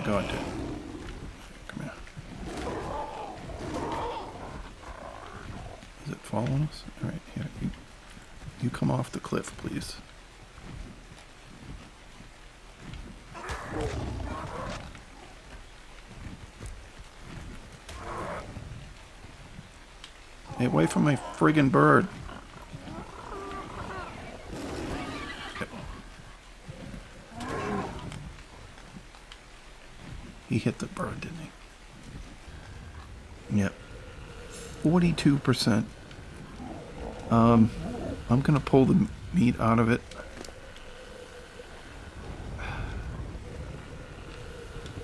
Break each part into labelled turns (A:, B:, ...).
A: god, dude. Come here. Is it following us? Alright, here. You come off the cliff, please. Hey, away from my friggin' bird. He hit the bird, didn't he? Yep. 42%. I'm gonna pull the meat out of it.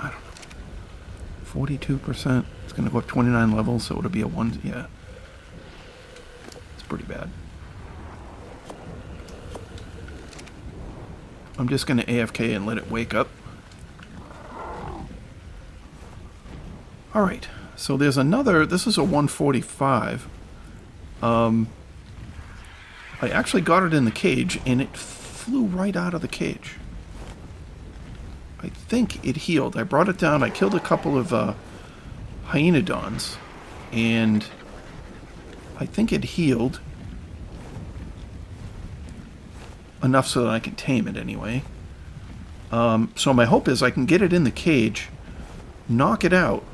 A: I don't know. 42%. It's gonna go up 29 levels, so it'll be a 1. Yeah. It's pretty bad. I'm just gonna AFK and let it wake up. Alright, so there's another, this is a 145. I actually got it in the cage, and it flew right out of the cage. I think it healed. I brought it down, I killed a couple of hyenodons, and I think it healed. Enough so that I can tame it anyway. So my hope is I can get it in the cage, knock it out,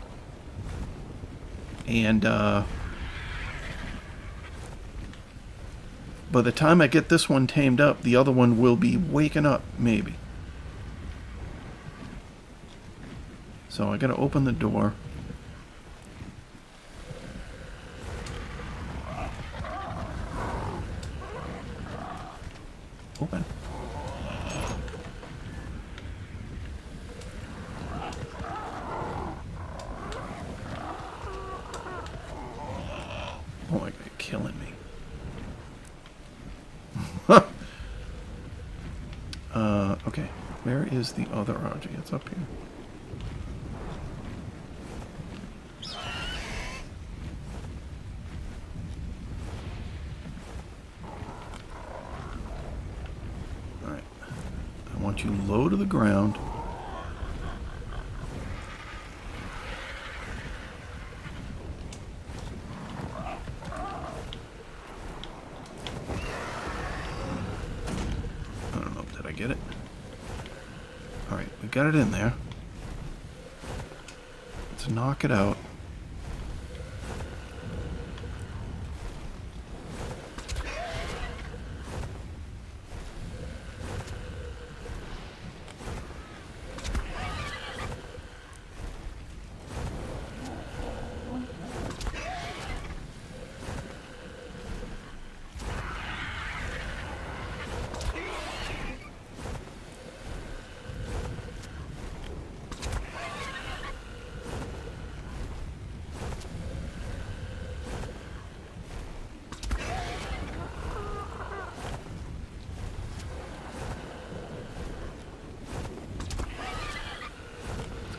A: and by the time I get this one tamed up, the other one will be waking up, maybe. So I gotta open the door. Open. Oh my god, you're killing me. Okay. Where is the other Argy? It's up here. Alright. I want you low to the ground. Get it? Alright, we got it in there. Let's knock it out.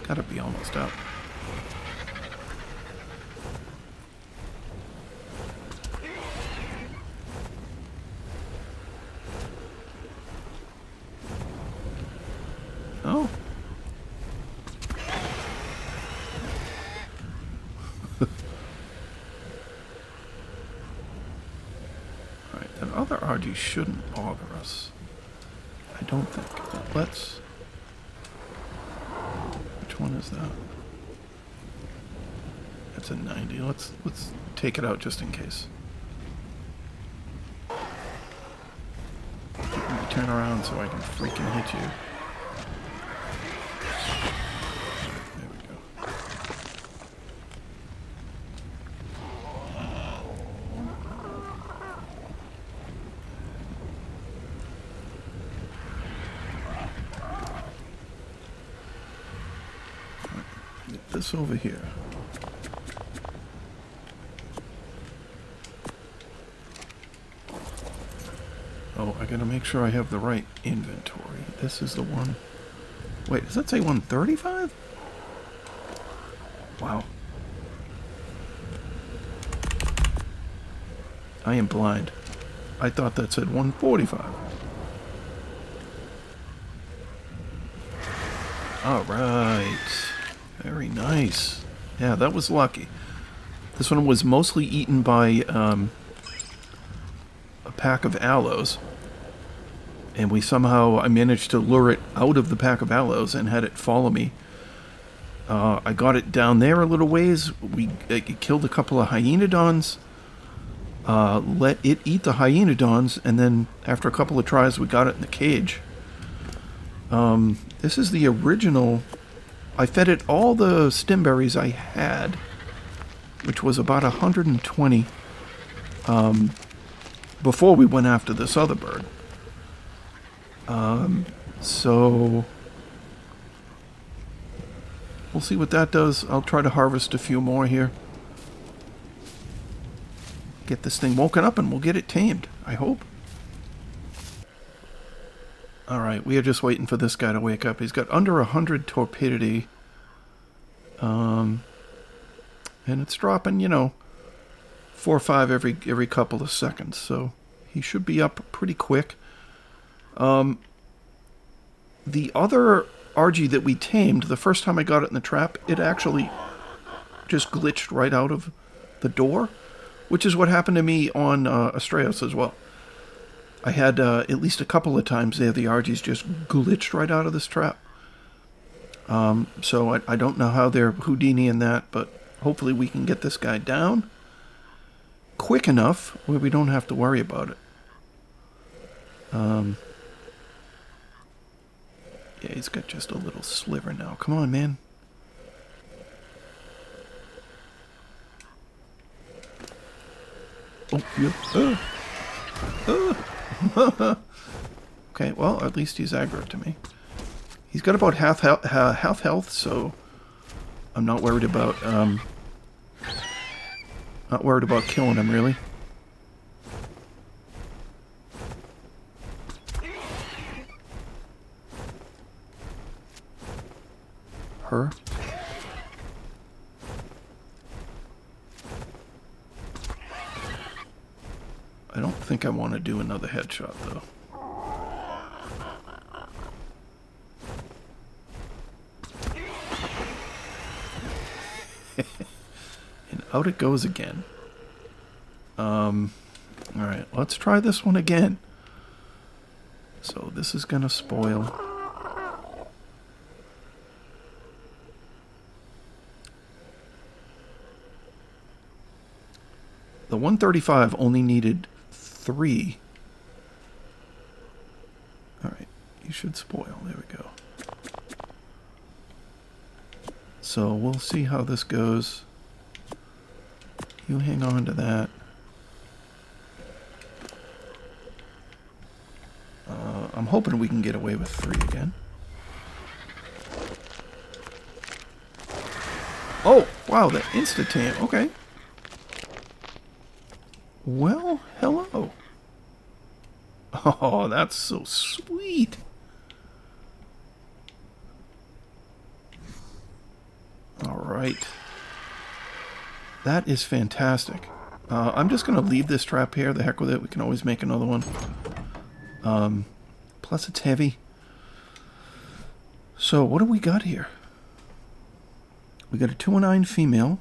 A: Gotta be almost up. Oh. Alright, that other Argy shouldn't bother us. I don't think. But let's... Which one is that? That's a 90. Let's take it out just in case. Let me turn around so I can freaking hit you. There we go. Get this over here. Oh, I gotta make sure I have the right inventory. This is the one. Wait, does that say 135? Wow. I am blind. I thought that said 145. All right. Very nice. Yeah, that was lucky. This one was mostly eaten by a pack of aloes. And I managed to lure it out of the pack of aloes and had it follow me. I got it down there a little ways. It killed a couple of hyenodons. Let it eat the hyenodons, and then after a couple of tries, we got it in the cage. This is the original. I fed it all the stimberries I had, which was about 120, before we went after this other bird. So we'll see what that does. I'll try to harvest a few more here. Get this thing woken up and we'll get it tamed, I hope. Alright, we are just waiting for this guy to wake up. He's got under 100 torpidity. And it's dropping, 4 or 5 every couple of seconds. So he should be up pretty quick. The other Argy that we tamed, the first time I got it in the trap, it actually just glitched right out of the door, which is what happened to me on Astraeus as well. I had at least a couple of times there the Argies just glitched right out of this trap. So I don't know how they're Houdini in that, but hopefully we can get this guy down quick enough where we don't have to worry about it. Yeah, he's got just a little sliver now. Come on, man. Oh, yeah. Okay, well, at least he's aggro to me. He's got about half health, so I'm not worried about killing him, really. Her. I don't think I want to do another headshot, though. And out it goes again. Alright, let's try this one again. So this is gonna spoil. The 135 only needed 3. Alright, you should spoil. There we go. So we'll see how this goes. You hang on to that. I'm hoping we can get away with 3 again. Oh, wow, the insta-tame. Okay. Well, hello. Oh, that's so sweet. All right. That is fantastic. I'm just going to leave this trap here. The heck with it. We can always make another one. Plus it's heavy. So what do we got here? We got a 209 female.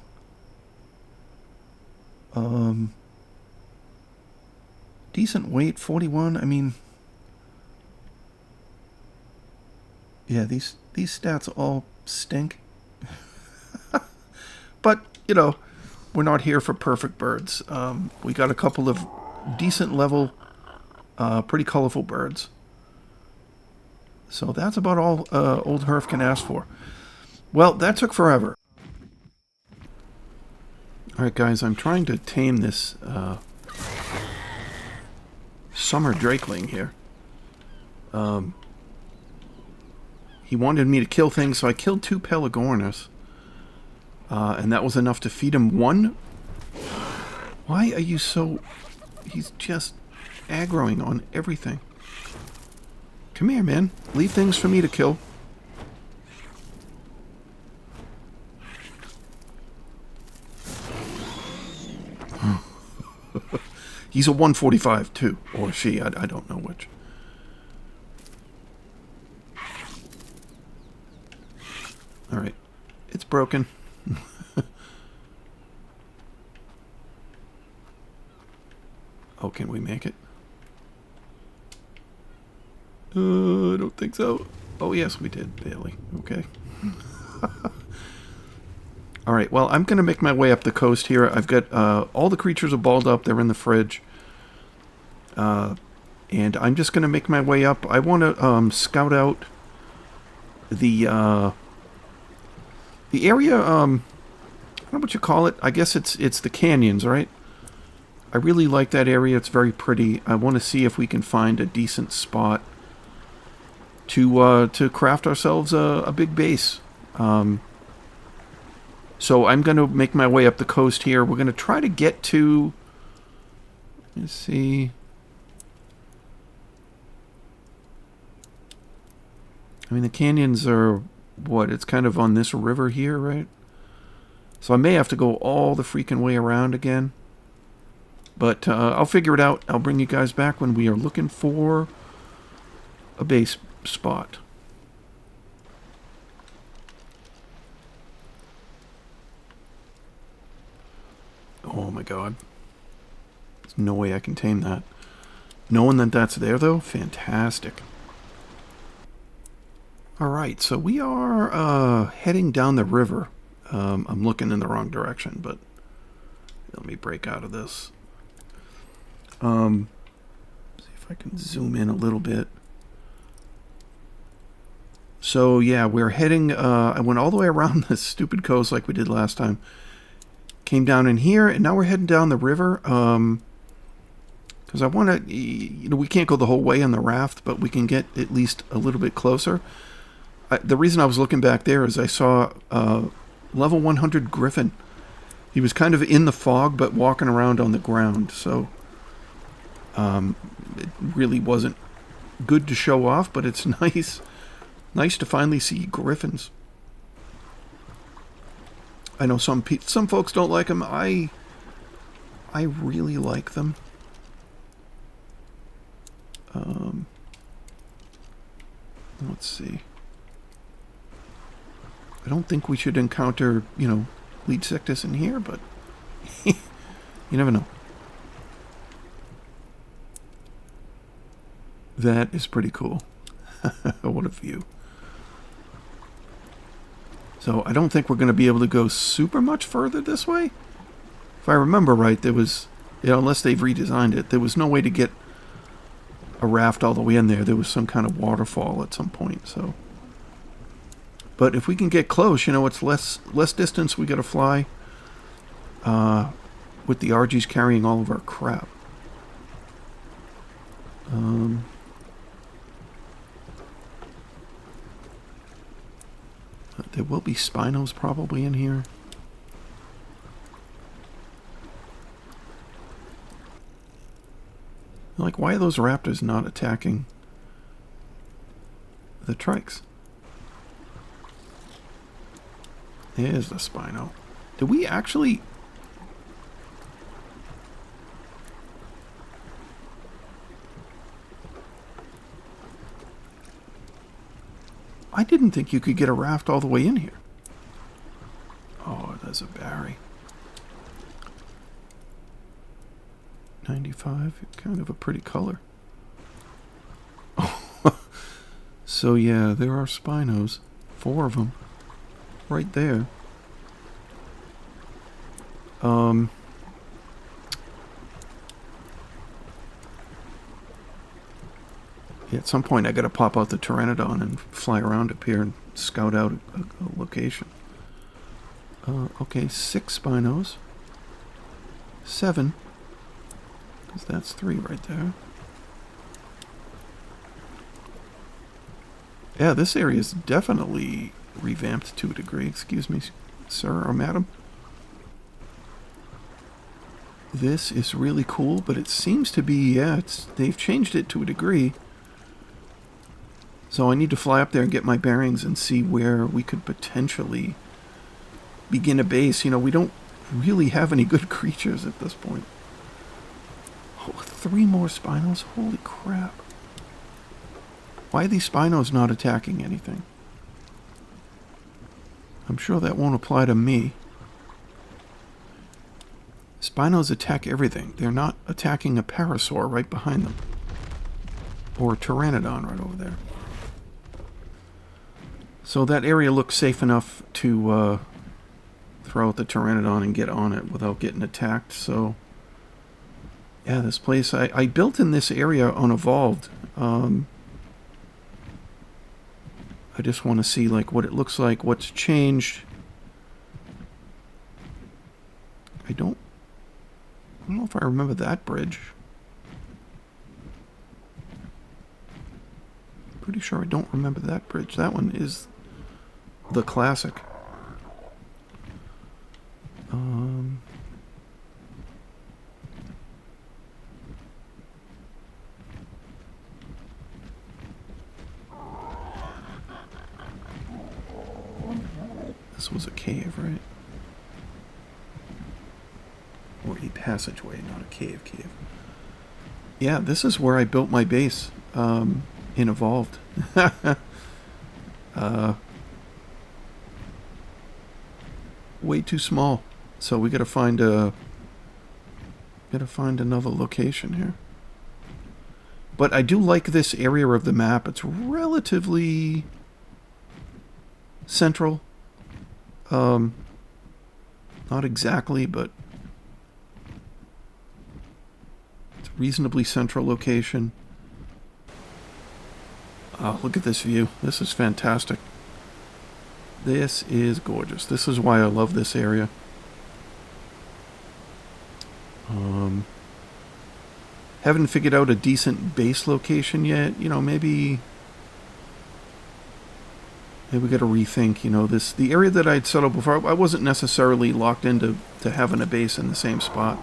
A: Decent weight, 41. I mean, yeah, these stats all stink. But, we're not here for perfect birds. We got a couple of decent level, pretty colorful birds. So that's about all old Hrph can ask for. Well, that took forever. Alright guys, I'm trying to tame this summer drakeling here. He wanted me to kill things, so I killed 2 Pelagornis. And that was enough to feed him 1. Why are you so... He's just aggroing on everything. Come here, man. Leave things for me to kill. He's a 145 too, or she, I don't know which. Alright. It's broken. Oh, can we make it? I don't think so. Oh, yes, we did. Barely. Okay. Alright, well, I'm going to make my way up the coast here. I've got all the creatures are balled up. They're in the fridge. And I'm just going to make my way up. I want to scout out the area, I don't know what you call it. I guess it's the canyons, right? I really like that area. It's very pretty. I want to see if we can find a decent spot to craft ourselves a big base. So I'm going to make my way up the coast here. We're going to try to get to... Let's see... I mean, the canyons are, what, it's kind of on this river here, right? So I may have to go all the freaking way around again. But I'll figure it out. I'll bring you guys back when we are looking for a base spot. Oh my god. There's no way I can tame that. Knowing that that's there, though, fantastic. Alright, so we are heading down the river. I'm looking in the wrong direction, but let me break out of this. See if I can zoom in a little bit. So yeah, we're heading, I went all the way around this stupid coast like we did last time. Came down in here, and now we're heading down the river. Because I want to, you know, we can't go the whole way on the raft, but we can get at least a little bit closer. The reason I was looking back there is I saw level 100 Griffin. He was kind of in the fog, but walking around on the ground. So it really wasn't good to show off, but it's nice to finally see Griffins. I know some folks don't like them. I really like them. Let's see. I don't think we should encounter, you know, lead sickness in here, but you never know. That is pretty cool. What a view. So I don't think we're going to be able to go super much further this way. If I remember right, there was, you know, unless they've redesigned it, there was no way to get a raft all the way in there. There was some kind of waterfall at some point, so... But if we can get close, you know, it's less distance we got to fly with the Argies carrying all of our crap. There will be Spinos probably in here. Like, why are those raptors not attacking the trikes? There's the Spino. Did we actually... I didn't think you could get a raft all the way in here. Oh, there's a Barry. 95, kind of a pretty color. So yeah, there are Spinos. 4 of them. Right there. Yeah, at some point I gotta pop out the Pteranodon and fly around up here and scout out a location. Okay, 6 Spinos. 7. Because that's 3 right there. Yeah, this area is definitely revamped to a degree. Excuse me, sir or madam. This is really cool, but it seems to be, yeah, they've changed it to a degree. So I need to fly up there and get my bearings and see where we could potentially begin a base. You know, we don't really have any good creatures at this point. Oh, 3 more Spinos? Holy crap. Why are these Spinos not attacking anything? I'm sure that won't apply to me. Spinos attack everything. They're not attacking a parasaur right behind them. Or a pteranodon right over there. So that area looks safe enough to throw out the pteranodon and get on it without getting attacked. So, yeah, this place, I built in this area on Evolved. I just want to see like what it looks like, what's changed. I don't know if I remember that bridge. Pretty sure I don't remember that bridge. That one is the classic. This was a cave, right? Or a passageway, not a cave. Yeah, this is where I built my base in Evolved. Way too small, so we gotta find another location here. But I do like this area of the map. It's relatively central. Not exactly, but it's a reasonably central location. Oh, look at this view. This is fantastic. This is gorgeous. This is why I love this area. Haven't figured out a decent base location yet. You know, maybe we got to rethink. You know, the area that I'd settled before. I wasn't necessarily locked into having a base in the same spot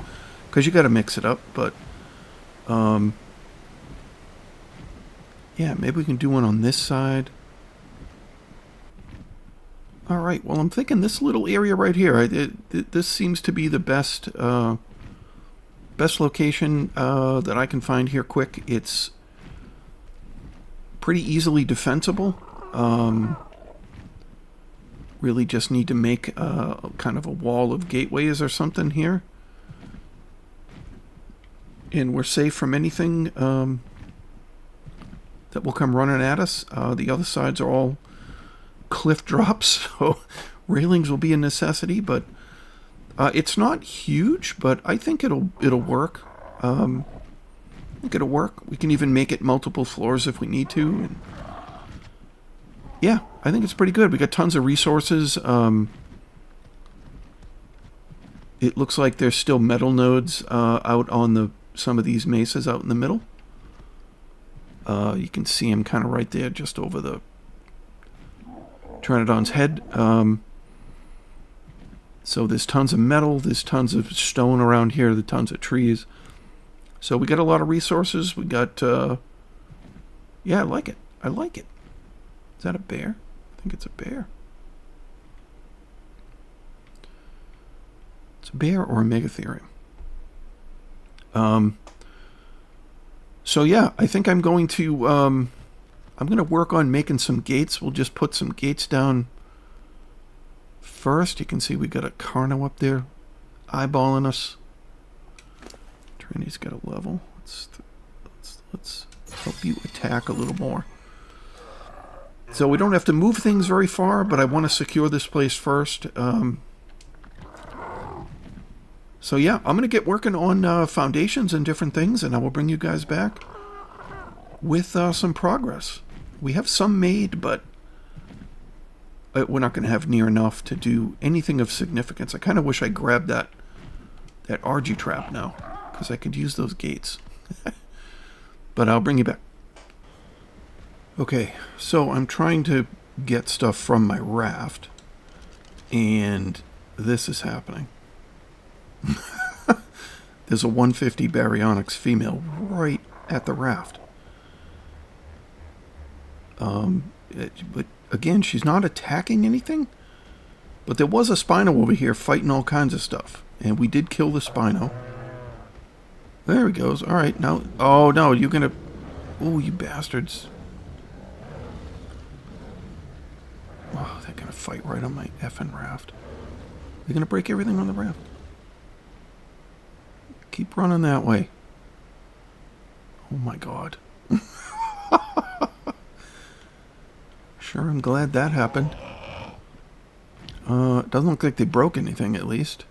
A: because you got to mix it up. But yeah, maybe we can do one on this side. All right. Well, I'm thinking this little area right here. This seems to be the best location that I can find here. Quick. It's pretty easily defensible. Really, just need to make kind of a wall of gateways or something here, and we're safe from anything that will come running at us. The other sides are all cliff drops, so railings will be a necessity, but it's not huge, but I think it'll work. I think it'll work. We can even make it multiple floors if we need to. And yeah, I think it's pretty good. We got tons of resources. It looks like there's still metal nodes out on some of these mesas out in the middle. You can see them kind of right there, just over the Pteranodon's head. So there's tons of metal, there's tons of stone around here, there's tons of trees. So we got a lot of resources. We got, yeah, I like it. I like it. Is that a bear? I think it's a bear. It's a bear or a megatherium. So yeah, I think I'm going to work on making some gates. We'll just put some gates down first. You can see we got a Carno up there eyeballing us. Trinity's got a level. Let's help you attack a little more. So we don't have to move things very far, but I want to secure this place first. So yeah, I'm going to get working on foundations and different things, and I will bring you guys back with some progress. We have some made, but we're not going to have near enough to do anything of significance. I kind of wish I grabbed that Argy trap now, because I could use those gates. But I'll bring you back. Okay, so I'm trying to get stuff from my raft, and this is happening. There's a 150 baryonyx female right at the raft. But again, she's not attacking anything. But there was a Spino over here fighting all kinds of stuff, and we did kill the Spino. There he goes. All right, now. Oh no, you're gonna. Oh, you bastards! Oh, that guy gonna fight right on my effing raft. They're gonna break everything on the raft. Keep running that way. Oh my god. Sure, I'm glad that happened. It doesn't look like they broke anything, at least.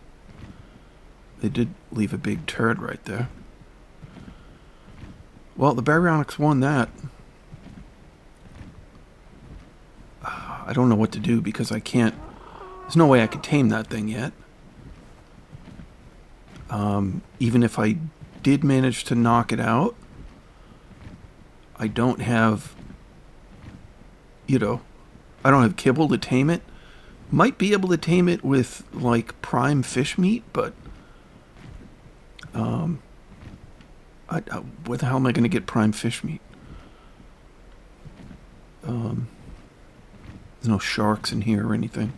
A: They did leave a big turd right there. Well, the baryonyx won that. I don't know what to do because I can't... There's no way I could tame that thing yet. Even if I did manage to knock it out, I don't have... You know, I don't have kibble to tame it. Might be able to tame it with, like, prime fish meat, but... where the hell am I going to get prime fish meat? There's no sharks in here or anything.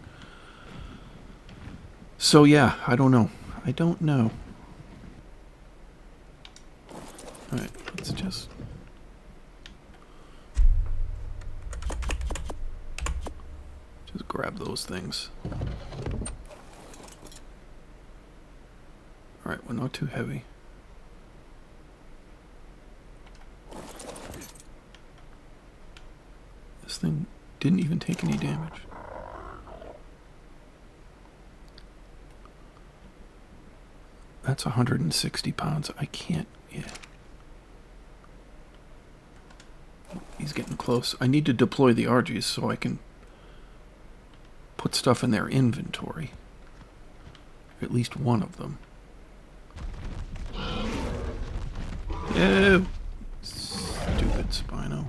A: So yeah, I don't know. I don't know. Alright, let's just... grab those things. Alright, we're not too heavy. This thing didn't even take any damage. That's 160 pounds. I can't... Yeah. He's getting close. I need to deploy the Argies so I can put stuff in their inventory. At least one of them. Yeah. Stupid Spino.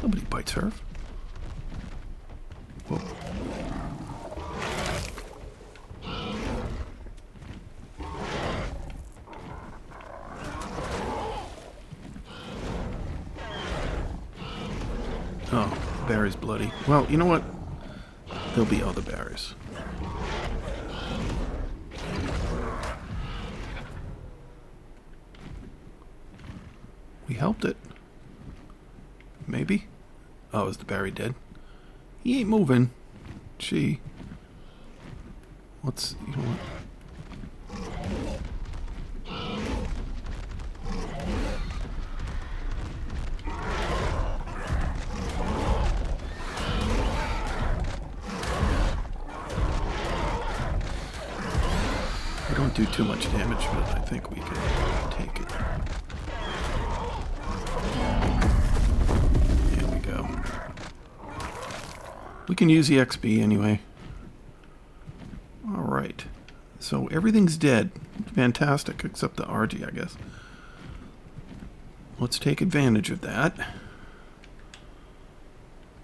A: Nobody bites Hrph. Whoa. Oh, Barry's bloody. Well, you know what? There'll be other Barrys. We helped it. Maybe? Oh, is the Barry dead? He ain't moving. Gee. What's... You know what? I don't do too much damage, but I think we can take it. There we go. We can use the XP anyway. Alright. So everything's dead. Fantastic, except the Argy, I guess. Let's take advantage of that.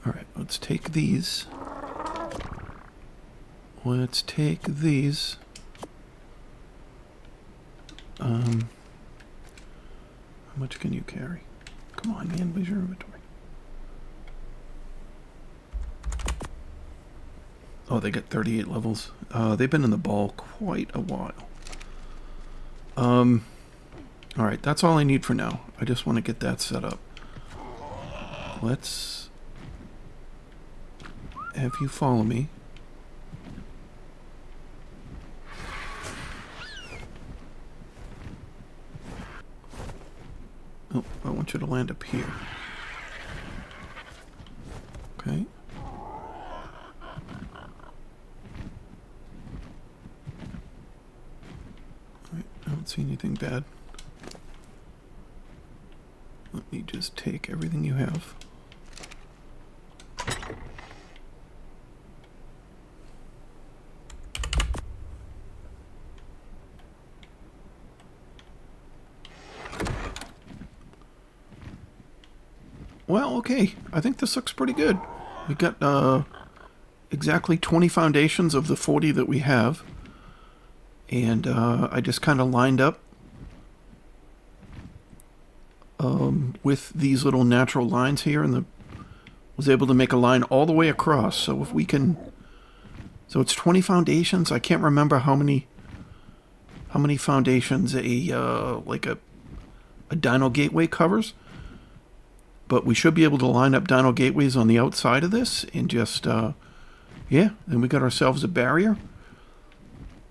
A: Alright, let's take these. Let's take these. How much can you carry? Come on, man, where's your inventory? Oh, they got 38 levels. They've been in the ball quite a while. Alright, that's all I need for now. I just want to get that set up. Let's have you follow me. Oh, I want you to land up here. Okay. Alright, I don't see anything bad. Let me just take everything you have. Well, okay. I think this looks pretty good. We got exactly 20 foundations of the 40 that we have. And I just kind of lined up with these little natural lines here, and was able to make a line all the way across. So if we can So it's 20 foundations. I can't remember how many foundations like a dino gateway covers. But we should be able to line up dino gateways on the outside of this and just yeah, and we got ourselves a barrier.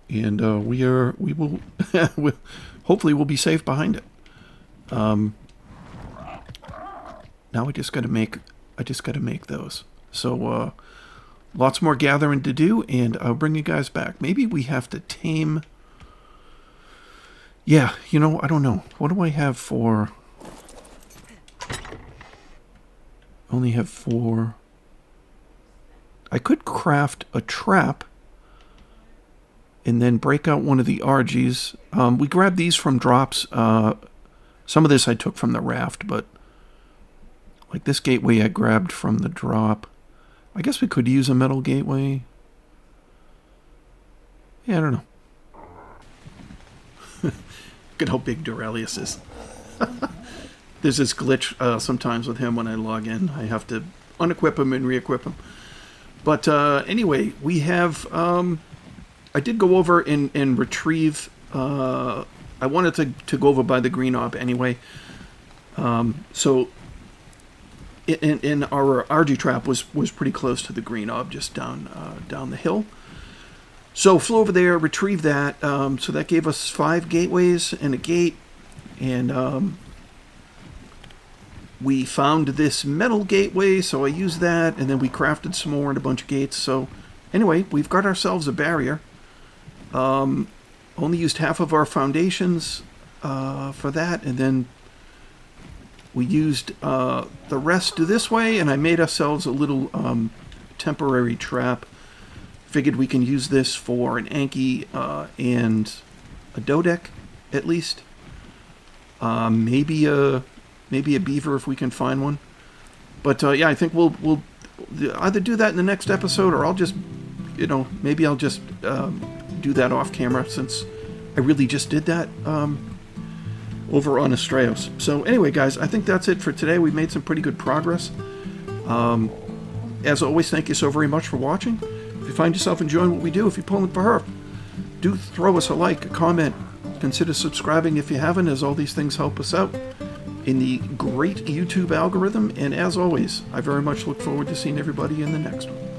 A: And we will hopefully we'll be safe behind it. Now I just got to make those. So lots more gathering to do, and I'll bring you guys back. Maybe we have to tame. Yeah, you know, I don't know. What do I have for? Only have 4. I could craft a trap and then break out one of the Argies. We grabbed these from drops. Some of this I took from the raft, but like this gateway I grabbed from the drop. I guess we could use a metal gateway. Yeah, I don't know. Look at how big Duralius is. There's this glitch sometimes with him when I log in. I have to unequip him and re-equip him. But anyway, we have... I did go over and retrieve... I wanted to go over by the green orb anyway. So... In our Argy trap was pretty close to the green orb, just down the hill. So flew over there, retrieved that. So that gave us 5 gateways and a gate, and we found this metal gateway. So I used that, and then we crafted some more and a bunch of gates. So anyway, we've got ourselves a barrier. Only used half of our foundations for that, and then we used the rest this way, and I made ourselves a little temporary trap. Figured we can use this for an Anki and a Dodec, at least. Maybe a beaver if we can find one. But yeah, I think we'll either do that in the next episode, or I'll just, maybe I'll just do that off camera, since I really just did that. Over on Astraeos. So anyway, guys, I think that's it for today. We've made some pretty good progress. As always, thank you so very much for watching. If you find yourself enjoying what we do, if you're pulling for Hrph, do throw us a like, a comment. Consider subscribing if you haven't, as all these things help us out in the great YouTube algorithm. And as always, I very much look forward to seeing everybody in the next one.